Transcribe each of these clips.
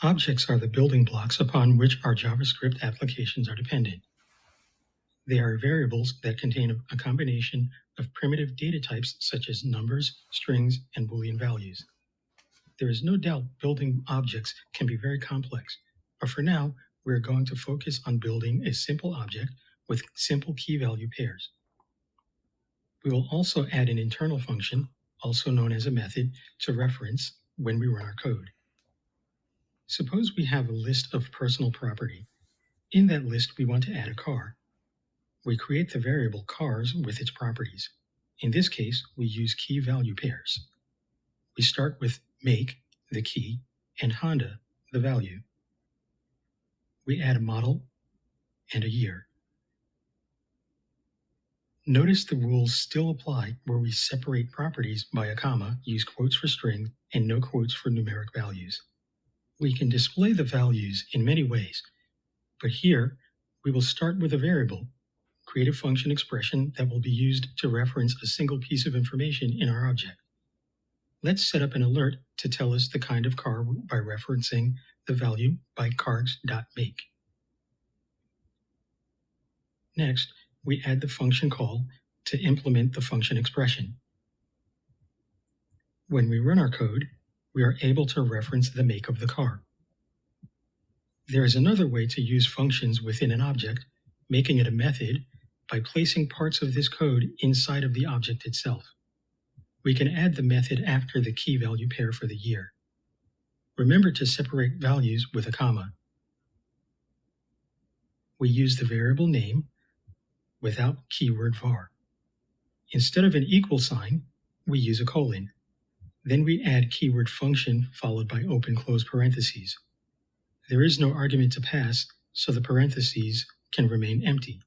Objects are the building blocks upon which our JavaScript applications are dependent. They are variables that contain a combination of primitive data types such as numbers, strings, and Boolean values. There is no doubt building objects can be very complex, but for now, we're going to focus on building a simple object with simple key value pairs. We will also add an internal function, also known as a method, to reference when we run our code. Suppose we have a list of personal property. In that list, we want to add a car. We create the variable cars with its properties. In this case, we use key value pairs. We start with make, the key, and Honda, the value. We add a model and a year. Notice the rules still apply where we separate properties by a comma, use quotes for string, and no quotes for numeric values. We can display the values in many ways, but here we will start with a variable, create a function expression that will be used to reference a single piece of information in our object. Let's set up an alert to tell us the kind of car by referencing the value by cards.make. Next, we add the function call to implement the function expression. When we run our code, we are able to reference the make of the car. There is another way to use functions within an object, making it a method, by placing parts of this code inside of the object itself. We can add the method after the key value pair for the year. Remember to separate values with a comma. We use the variable name without keyword var. Instead of an equal sign, we use a colon. Then we add keyword function followed by open close parentheses. There is no argument to pass, so the parentheses can remain empty.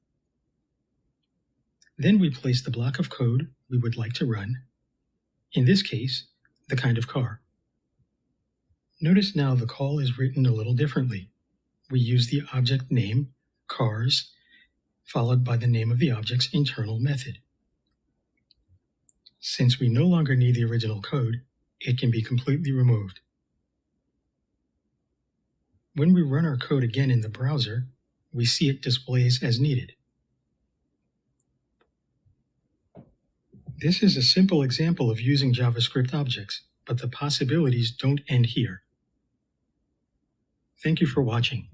Then we place the block of code we would like to run, in this case, the kind of car. Notice now the call is written a little differently. We use the object name, cars, followed by the name of the object's internal method. Since we no longer need the original code, it can be completely removed. When we run our code again in the browser, we see it displays as needed. This is a simple example of using JavaScript objects, but the possibilities don't end here. Thank you for watching.